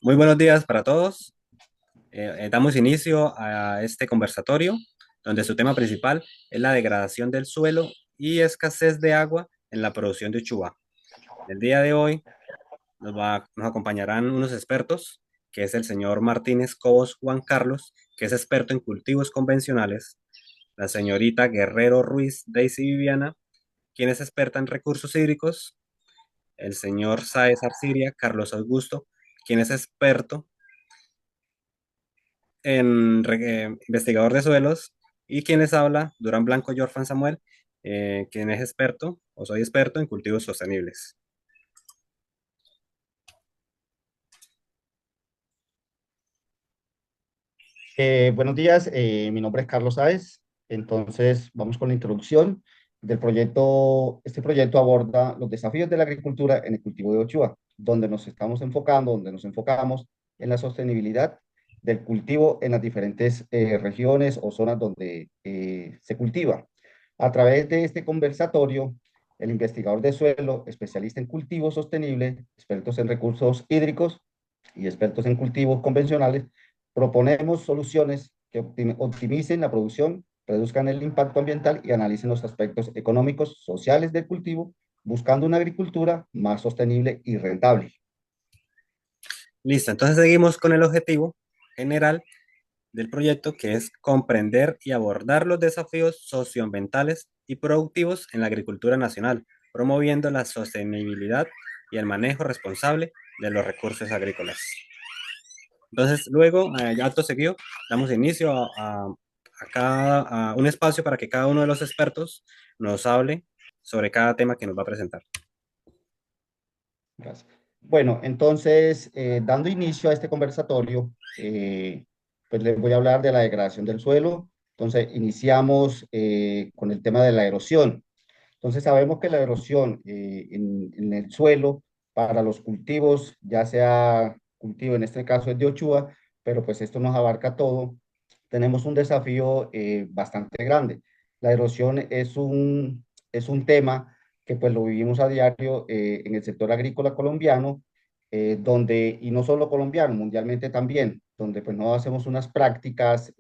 Muy buenos días para todos. Damos inicio a este conversatorio, donde su tema principal es la degradación del suelo y escasez de agua en la producción de uchuva. El día de hoy nos acompañarán unos expertos, que es el señor Martínez Cobos Juan Carlos, que es experto en cultivos convencionales, la señorita Guerrero Ruiz Daisy Viviana, quien es experta en recursos hídricos, el señor Sáez Arciria Carlos Augusto, quien es experto investigador de suelos, y quien les habla, Durán Blanco Yorfan Samuel, quien es experto o soy experto en cultivos sostenibles. Buenos días, mi nombre es Carlos Sáez. Entonces, vamos con la introducción del proyecto. Este proyecto aborda los desafíos de la agricultura en el cultivo de Ochoa, donde nos enfocamos en la sostenibilidad del cultivo en las diferentes regiones o zonas donde se cultiva. A través de este conversatorio, el investigador de suelo, especialista en cultivo sostenible, expertos en recursos hídricos y expertos en cultivos convencionales, proponemos soluciones que optimicen la producción, reduzcan el impacto ambiental y analicen los aspectos económicos, sociales del cultivo, buscando una agricultura más sostenible y rentable. Listo, entonces seguimos con el objetivo general del proyecto, que es comprender y abordar los desafíos socioambientales y productivos en la agricultura nacional, promoviendo la sostenibilidad y el manejo responsable de los recursos agrícolas. Entonces, luego, ya acto seguido, damos inicio a un espacio para que cada uno de los expertos nos hable sobre cada tema que nos va a presentar. Gracias. Bueno, entonces, dando inicio a este conversatorio, pues les voy a hablar de la degradación del suelo. Entonces, iniciamos con el tema de la erosión. Entonces sabemos que la erosión en el suelo para los cultivos, ya sea cultivo, en este caso es de Ochoa, pero pues esto nos abarca todo, tenemos un desafío bastante grande. La erosión es un tema que pues lo vivimos a diario en el sector agrícola colombiano, donde, y no solo colombiano, mundialmente también, donde pues no hacemos unas prácticas,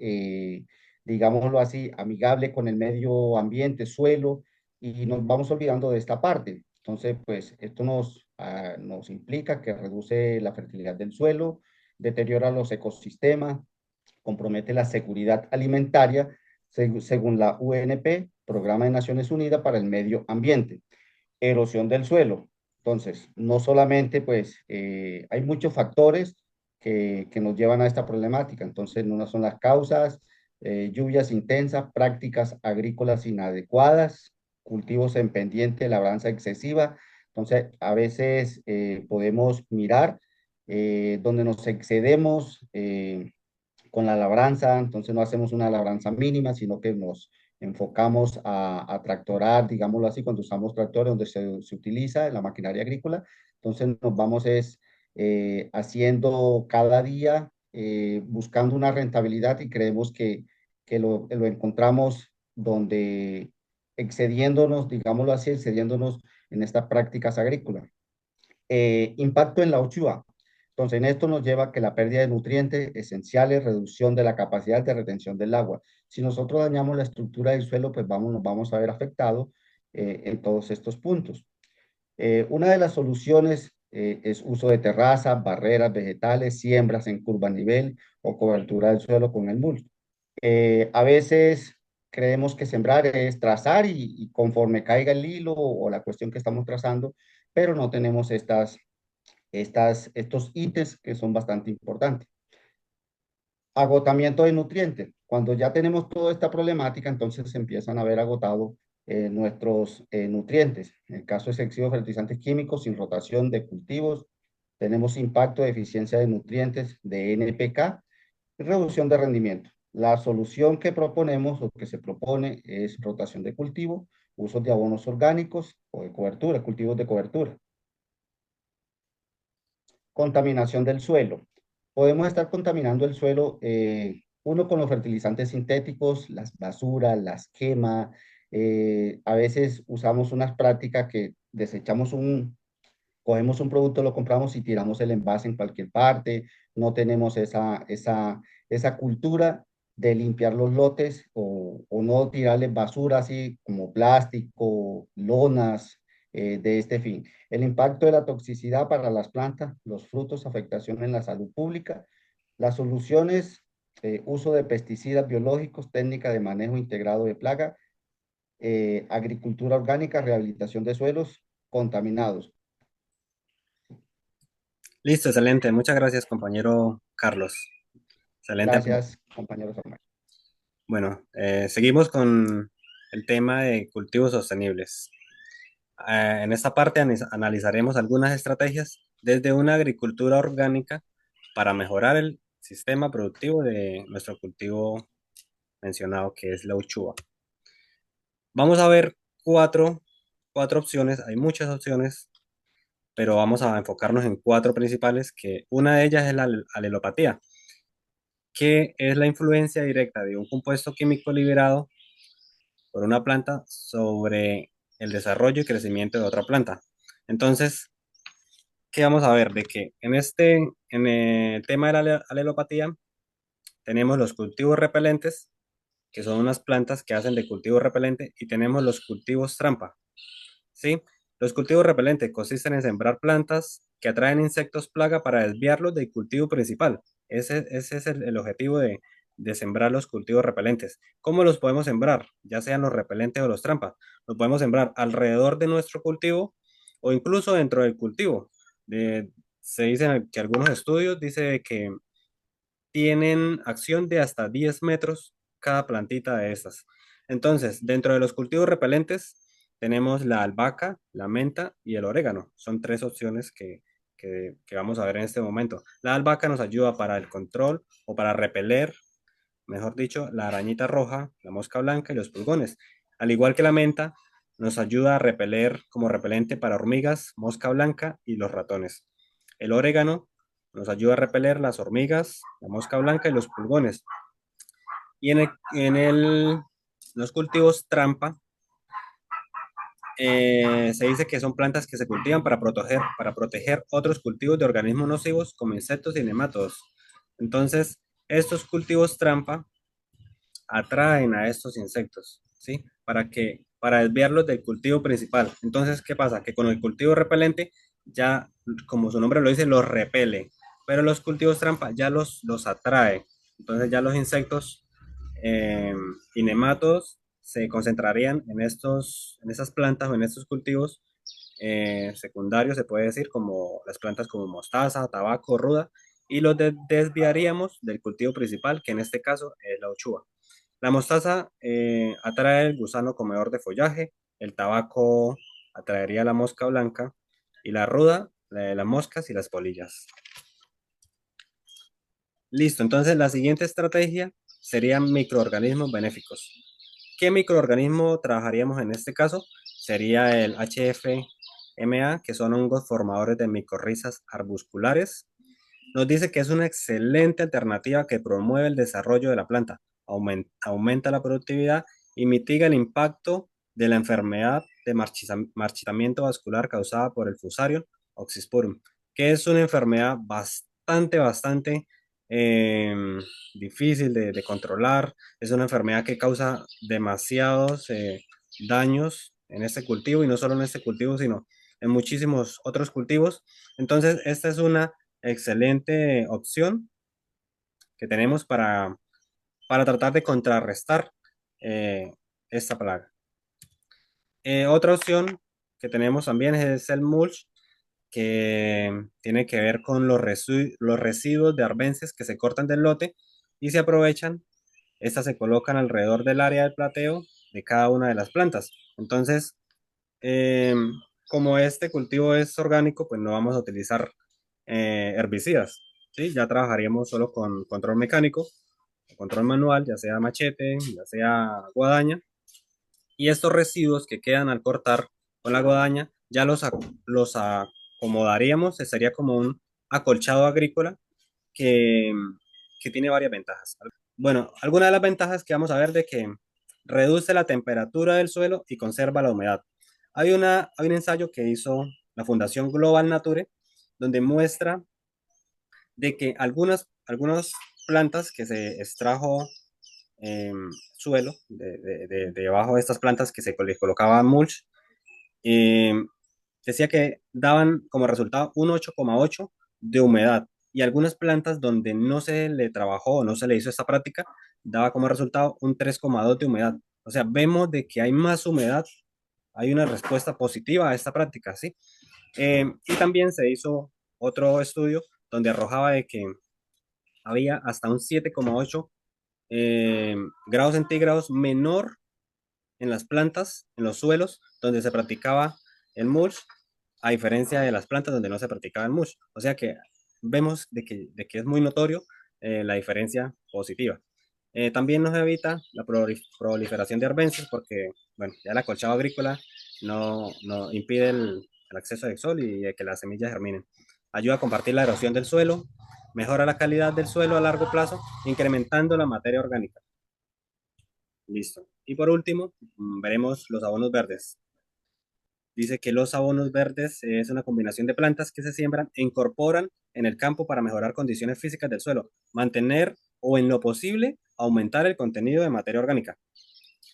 digámoslo así, amigable con el medio ambiente, suelo, y nos vamos olvidando de esta parte. Entonces, pues esto nos implica que reduce la fertilidad del suelo, deteriora los ecosistemas, compromete la seguridad alimentaria, según la UNP, Programa de Naciones Unidas para el Medio Ambiente. Erosión del suelo. Entonces, no solamente, pues, hay muchos factores que nos llevan a esta problemática. Entonces, una son las causas, lluvias intensas, prácticas agrícolas inadecuadas, cultivos en pendiente, labranza excesiva. Entonces, a veces podemos mirar donde nos excedemos con la labranza, entonces no hacemos una labranza mínima, sino que nos enfocamos a tractorar, digámoslo así, cuando usamos tractores donde se utiliza en la maquinaria agrícola. Entonces nos vamos haciendo cada día, buscando una rentabilidad y creemos que lo encontramos donde excediéndonos, digámoslo así, excediéndonos en estas prácticas agrícolas. Impacto en la uchuva. Entonces, en esto nos lleva a que la pérdida de nutrientes esenciales, reducción de la capacidad de retención del agua. Si nosotros dañamos la estructura del suelo, pues nos vamos a ver afectados en todos estos puntos. Una de las soluciones es uso de terrazas, barreras vegetales, siembras en curva a nivel o cobertura del suelo con el mulch. A veces creemos que sembrar es trazar y conforme caiga el hilo o la cuestión que estamos trazando, pero no tenemos estos ítems que son bastante importantes. Agotamiento de nutrientes. Cuando ya tenemos toda esta problemática, entonces se empiezan a ver agotados nuestros nutrientes. En el caso excesivo de fertilizantes químicos sin rotación de cultivos, tenemos impacto de eficiencia de nutrientes de NPK y reducción de rendimiento. La solución que proponemos o que se propone es rotación de cultivo, uso de abonos orgánicos o de cobertura, cultivos de cobertura. Contaminación del suelo. Podemos estar contaminando el suelo, uno con los fertilizantes sintéticos, las basuras, las quemas. A veces usamos unas prácticas que desechamos cogemos un producto, lo compramos y tiramos el envase en cualquier parte, no tenemos esa cultura de limpiar los lotes o no tirarles basura así como plástico, lonas, de este fin. El impacto de la toxicidad para las plantas, los frutos, afectación en la salud pública. Las soluciones, uso de pesticidas biológicos, técnica de manejo integrado de plaga, agricultura orgánica, rehabilitación de suelos contaminados. Listo, excelente. Muchas gracias, compañero Carlos. Excelente. Gracias, compañeros. Bueno, seguimos con el tema de cultivos sostenibles. En esta parte analizaremos algunas estrategias desde una agricultura orgánica para mejorar el sistema productivo de nuestro cultivo mencionado, que es la uchuva. Vamos a ver cuatro opciones, hay muchas opciones, pero vamos a enfocarnos en cuatro principales, que una de ellas es la alelopatía, que es la influencia directa de un compuesto químico liberado por una planta sobre el desarrollo y crecimiento de otra planta. Entonces, ¿qué vamos a ver? De que en el tema de la alelopatía, tenemos los cultivos repelentes, que son unas plantas que hacen de cultivo repelente, y tenemos los cultivos trampa, ¿sí? Los cultivos repelentes consisten en sembrar plantas que atraen insectos plaga para desviarlos del cultivo principal. Ese es el objetivo de sembrar los cultivos repelentes. ¿Cómo los podemos sembrar? Ya sean los repelentes o los trampas. Los podemos sembrar alrededor de nuestro cultivo o incluso dentro del cultivo. Se dicen que algunos estudios dicen que tienen acción de hasta 10 metros cada plantita de estas. Entonces, dentro de los cultivos repelentes tenemos la albahaca, la menta y el orégano. Son tres opciones que vamos a ver en este momento. La albahaca nos ayuda para el control o para repeler, mejor dicho, la arañita roja, la mosca blanca y los pulgones. Al igual que la menta, nos ayuda a repeler como repelente para hormigas, mosca blanca y los ratones. El orégano nos ayuda a repeler las hormigas, la mosca blanca y los pulgones. Y los cultivos trampa, se dice que son plantas que se cultivan para proteger otros cultivos de organismos nocivos como insectos y nematodos. Entonces, estos cultivos trampa atraen a estos insectos, ¿sí? Para desviarlos del cultivo principal. Entonces, ¿qué pasa? Que con el cultivo repelente, ya, como su nombre lo dice, los repele, pero los cultivos trampa ya los atrae. Entonces, ya los insectos eh, y nematodos se concentrarían en esas plantas o en estos cultivos secundarios, se puede decir, como las plantas como mostaza, tabaco, ruda, y los desviaríamos del cultivo principal, que en este caso es la uchuva. La mostaza atrae el gusano comedor de follaje, el tabaco atraería la mosca blanca y la ruda, la de las moscas y las polillas. Listo, entonces la siguiente estrategia serían microorganismos benéficos. ¿Qué microorganismo trabajaríamos en este caso? Sería el HFMA, que son hongos formadores de micorrizas arbusculares. Nos dice que es una excelente alternativa que promueve el desarrollo de la planta, aumenta la productividad y mitiga el impacto de la enfermedad de marchitamiento vascular causada por el Fusarium oxysporum, que es una enfermedad bastante eh, difícil de controlar. Es una enfermedad que causa demasiados daños en este cultivo, y no solo en este cultivo, sino en muchísimos otros cultivos. Entonces, esta es una excelente opción que tenemos para tratar de contrarrestar eh, esta plaga. Otra opción que tenemos también es el mulch, que tiene que ver con los residuos de arbences que se cortan del lote y se aprovechan. Estas se colocan alrededor del área del plateo de cada una de las plantas. Entonces, eh, como este cultivo es orgánico, pues no vamos a utilizar herbicidas, ¿sí? Ya trabajaríamos solo con control mecánico, control manual, ya sea machete, ya sea guadaña, y estos residuos que quedan al cortar con la guadaña, ya los acomodaríamos, sería como un acolchado agrícola que, que tiene varias ventajas. Bueno, algunas de las ventajas que vamos a ver de que reduce la temperatura del suelo y conserva la humedad. Hay un ensayo que hizo la Fundación Global Nature, donde muestra de que algunas plantas que se extrajo suelo, debajo de estas plantas que le colocaban mulch, eh, decía que daban como resultado un 8,8 de humedad y algunas plantas donde no se le trabajó o no se le hizo esta práctica, daba como resultado un 3,2 de humedad. O sea, vemos de que hay más humedad, hay una respuesta positiva a esta práctica, ¿sí? Y también se hizo otro estudio donde arrojaba de que había hasta un 7,8 grados centígrados menor en las plantas, en los suelos donde se practicaba el mulch, a diferencia de las plantas donde no se practicaba el mulch. O sea que vemos de que es muy notorio la diferencia positiva. También nos evita la proliferación de arbences porque, bueno, ya el acolchado agrícola no impide el acceso del sol y de que las semillas germinen. Ayuda a combatir la erosión del suelo, mejora la calidad del suelo a largo plazo, incrementando la materia orgánica. Listo. Y por último, veremos los abonos verdes. Dice que los abonos verdes es una combinación de plantas que se siembran e incorporan en el campo para mejorar condiciones físicas del suelo, mantener o en lo posible aumentar el contenido de materia orgánica.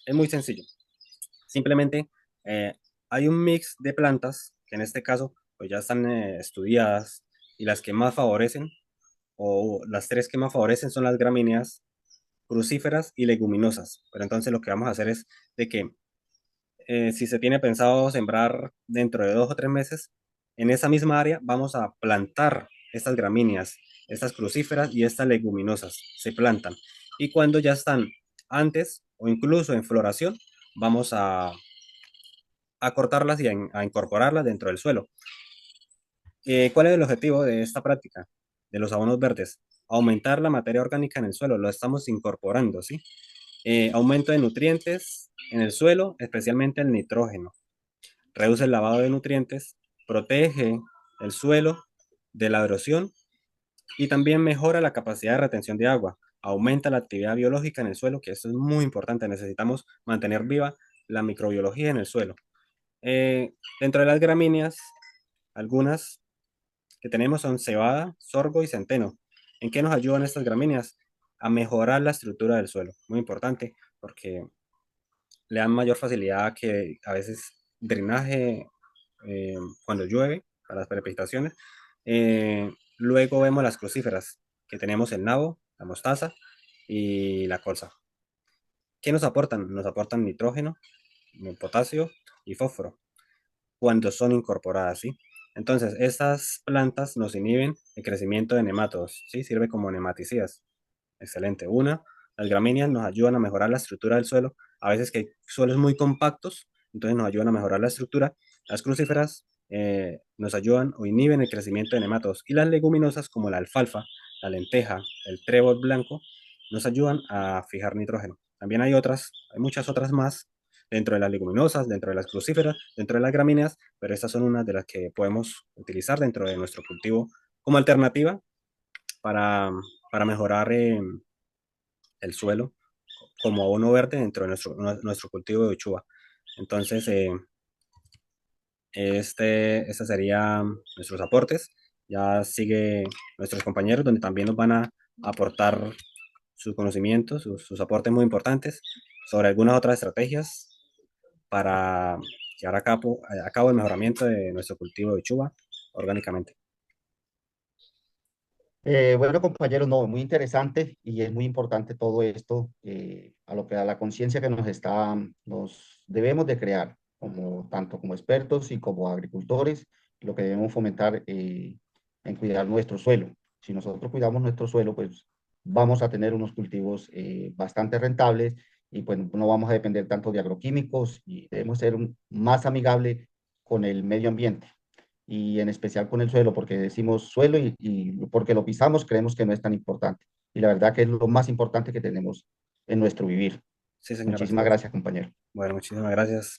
Es muy sencillo. Simplemente eh, hay un mix de plantas que en este caso pues ya están estudiadas y las que más favorecen o las tres que más favorecen son las gramíneas, crucíferas y leguminosas. Pero entonces lo que vamos a hacer es de que si se tiene pensado sembrar dentro de 2 o 3 meses, en esa misma área vamos a plantar estas gramíneas, estas crucíferas y estas leguminosas. Se plantan. Y cuando ya están antes o incluso en floración, vamos a cortarlas y a incorporarlas dentro del suelo. ¿Cuál es el objetivo de esta práctica de los abonos verdes? Aumentar la materia orgánica en el suelo, lo estamos incorporando, ¿sí? Aumento de nutrientes en el suelo, especialmente el nitrógeno. Reduce el lavado de nutrientes, protege el suelo de la erosión y también mejora la capacidad de retención de agua. Aumenta la actividad biológica en el suelo, que esto es muy importante. Necesitamos mantener viva la microbiología en el suelo. Dentro de las gramíneas, algunas que tenemos son cebada, sorgo y centeno. ¿En qué nos ayudan estas gramíneas? A mejorar la estructura del suelo. Muy importante porque le dan mayor facilidad que a veces drenaje eh, cuando llueve, para las precipitaciones. Luego vemos las crucíferas, que tenemos el nabo, la mostaza y la colza. ¿Qué nos aportan? Nos aportan nitrógeno, potasio y fósforo cuando son incorporadas, ¿sí? Entonces, estas plantas nos inhiben el crecimiento de nematodos, ¿sí? Sirve como nematicidas. Excelente. Las gramíneas nos ayudan a mejorar la estructura del suelo. A veces que hay suelos muy compactos, entonces nos ayudan a mejorar la estructura. Las crucíferas nos ayudan o inhiben el crecimiento de nematodos. Y las leguminosas, como la alfalfa, la lenteja, el trébol blanco, nos ayudan a fijar nitrógeno. También hay muchas otras más dentro de las leguminosas, dentro de las crucíferas, dentro de las gramíneas, pero estas son unas de las que podemos utilizar dentro de nuestro cultivo como alternativa para, para mejorar el suelo como abono verde dentro de nuestro cultivo de uchuva. Entonces, estos serían nuestros aportes. Ya sigue nuestros compañeros, donde también nos van a aportar sus conocimientos, sus aportes muy importantes sobre algunas otras estrategias para llevar a cabo el mejoramiento de nuestro cultivo de uchuva orgánicamente. Bueno, compañeros, no, muy interesante y es muy importante todo esto a la conciencia que nos debemos de crear, como, tanto como expertos y como agricultores, lo que debemos fomentar en cuidar nuestro suelo. Si nosotros cuidamos nuestro suelo, pues vamos a tener unos cultivos bastante rentables y pues no vamos a depender tanto de agroquímicos y debemos ser más amigable con el medio ambiente y en especial con el suelo, porque decimos suelo y porque lo pisamos creemos que no es tan importante. Y la verdad que es lo más importante que tenemos en nuestro vivir. Sí, señor, así Muchísimas es. gracias, compañero. Bueno, muchísimas gracias.